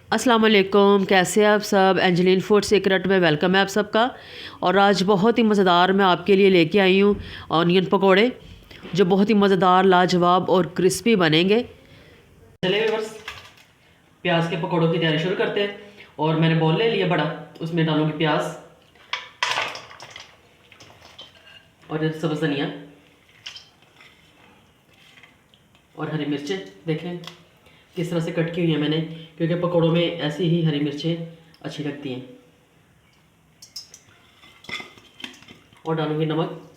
अस्सलाम वालेकुम, कैसे हैं आप सब। एंजलिन फूड सीक्रेट में वेलकम है आप सबका। और आज बहुत ही मज़ेदार मैं आपके लिए लेके आई हूँ ऑनियन पकोड़े, जो बहुत ही मज़ेदार, लाजवाब और क्रिस्पी बनेंगे। चलिए बस प्याज के पकोड़ों की तैयारी शुरू करते हैं। और मैंने बॉल ले लिया बड़ा, उसमें डालूंगी प्याज और सब्ज़ धनिया और हरी मिर्चें। देखें किस तरह से कट की हुई है मैंने, क्योंकि पकौड़ों में ऐसी ही हरी मिर्चें अच्छी लगती हैं। और डालूंगी नमक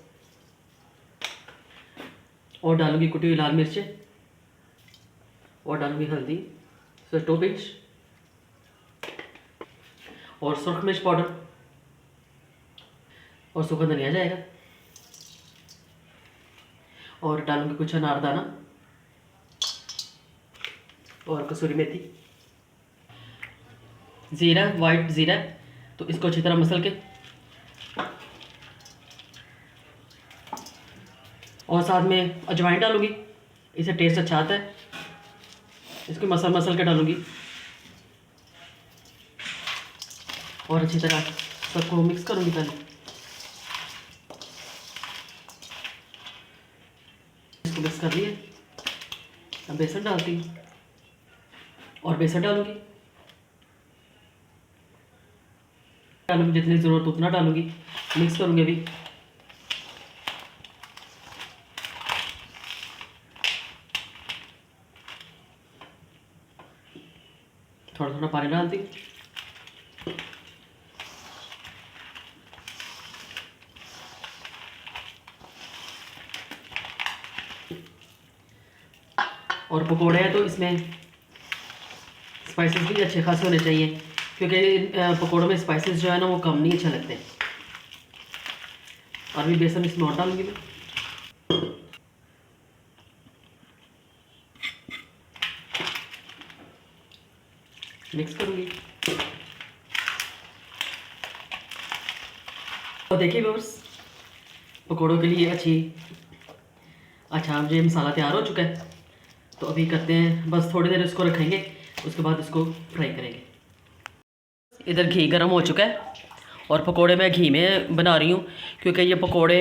और डालूंगी कुटी हुई लाल मिर्चें और डालूंगी हल्दी, सो 2 पिंच, और सुरख मिर्च पाउडर और सूखा धनिया जाएगा। और डालूंगी कुछ अनारदाना और कसूरी मेथी, ज़ीरा, वाइट ज़ीरा। तो इसको अच्छी तरह मसल के, और साथ में अजवाइन डालूंगी, इसे टेस्ट अच्छा आता है। इसको मसल मसल के डालूंगी और अच्छी तरह सबको मिक्स करूंगी। पहले इसको मिक्स कर लिए। अब बेसन डालती हूँ और बेसन डालूंगी जितनी ज़रूरत उतना डालूंगी। मिक्स करूंगी अभी। थोड़ा थोड़ा पानी डालती हूँ। और पकोड़े हैं तो इसमें स्पाइसेस भी अच्छे खासे होने चाहिए, क्योंकि पकोड़ों में स्पाइसेस जो है ना वो कम नहीं अच्छे लगते। और भी बेसन इसमें और डालूंगी मैं। मिक्स करूंगी। और देखिए व्यूअर्स, पकोड़ों के लिए अच्छा अब ये मसाला तैयार हो चुका है। तो अभी करते हैं, बस थोड़ी देर इसको रखेंगे, उसके बाद इसको फ्राई करेंगे। इधर घी गर्म हो चुका है और पकोड़े मैं घी में बना रही हूँ, क्योंकि ये पकोड़े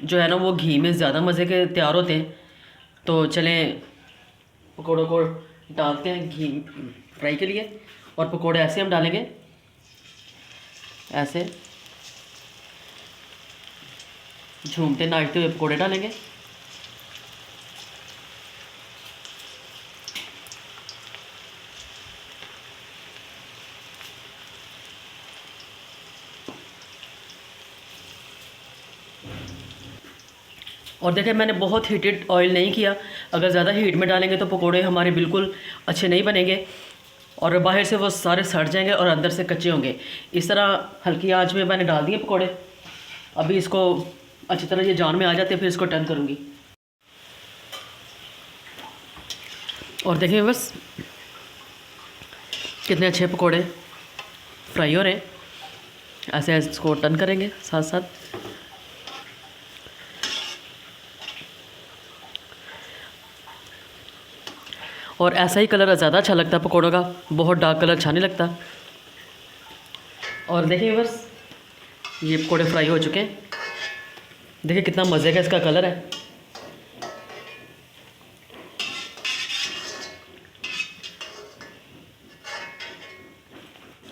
जो है ना वो घी में ज़्यादा मज़े के तैयार होते हैं। तो चलें पकोड़ों को डालते हैं घी फ्राई के लिए। और पकोड़े ऐसे हम डालेंगे, ऐसे झूमते नाचते हुए पकोड़े डालेंगे। और देखें मैंने बहुत हीटेड ऑयल नहीं किया, अगर ज़्यादा हीट में डालेंगे तो पकोड़े हमारे बिल्कुल अच्छे नहीं बनेंगे और बाहर से वो सारे सड़ जाएंगे और अंदर से कच्चे होंगे। इस तरह हल्की आंच में मैंने डाल दिए पकोड़े। अभी इसको अच्छी तरह ये जान में आ जाते हैं, फिर इसको टर्न करूँगी। और देखिए बस कितने अच्छे पकोड़े फ्राई हो रहे हैं। ऐसे इसको टर्न करेंगे साथ साथ। और ऐसा ही कलर ज़्यादा अच्छा लगता है पकोड़ों का, बहुत डार्क कलर अच्छा नहीं लगता। और देखिए बस ये पकोड़े फ्राई हो चुके हैं। देखिए कितना मज़े का इसका कलर है।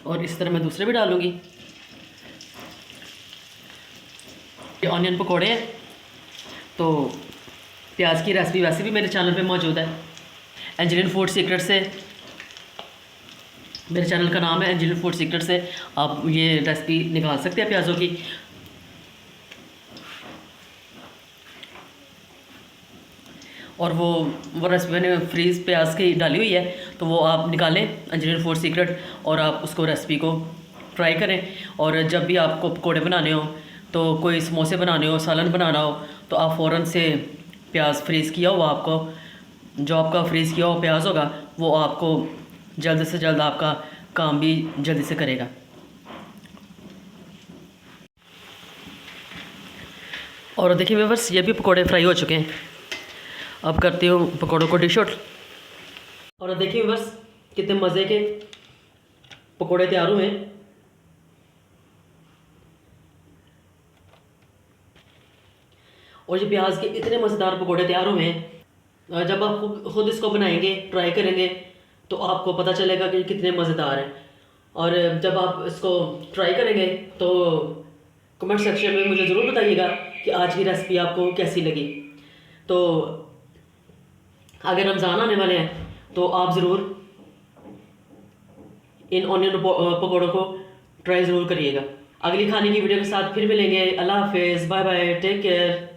और इस तरह मैं दूसरे भी डालूँगी। ये ऑनियन पकोड़े हैं, तो प्याज की रेसिपी वैसे भी मेरे चैनल पे मौजूद है, एंजलिन फूड सीक्रेट से। मेरे चैनल का नाम है एंजलिन फूड सीक्रेट से। आप ये रेसिपी निकाल सकते हैं प्याज़ों की। और वो रेसिपी मैंने फ्रीज़ प्याज की डाली हुई है, तो वो आप निकालें एंजलिन फूड सीक्रेट, और आप उसको रेसिपी को ट्राई करें। और जब भी आपको पकोड़े बनाने हो, तो कोई समोसे बनाने हो, सालन बनाना हो, तो आप फ़ौरन से प्याज फ्रीज़ किया हुआ जो आपका फ्रीज़ किया हुआ प्याज होगा, वो आपको जल्द से जल्द आपका काम भी जल्दी से करेगा। और देखिए व्यूअर्स, ये भी पकोड़े फ्राई हो चुके हैं। अब करती हूँ पकौड़ों को डिश आउट। और देखिए बस कितने मज़े के पकोड़े तैयार हुए हैं। और ये प्याज के इतने मज़ेदार पकोड़े तैयार हुए हैं, जब आप खुद इसको बनाएंगे, ट्राई करेंगे, तो आपको पता चलेगा कि कितने मज़ेदार हैं। और जब आप इसको ट्राई करेंगे तो कमेंट सेक्शन में मुझे ज़रूर बताइएगा कि आज की रेसिपी आपको कैसी लगी। तो अगर रमज़ान आने वाले हैं तो आप ज़रूर इन ऑनियन पकौड़ों को ट्राई ज़रूर करिएगा। अगली खाने की वीडियो के साथ फिर मिलेंगे। अल्लाह हाफिज़, बाय बाय, टेक केयर।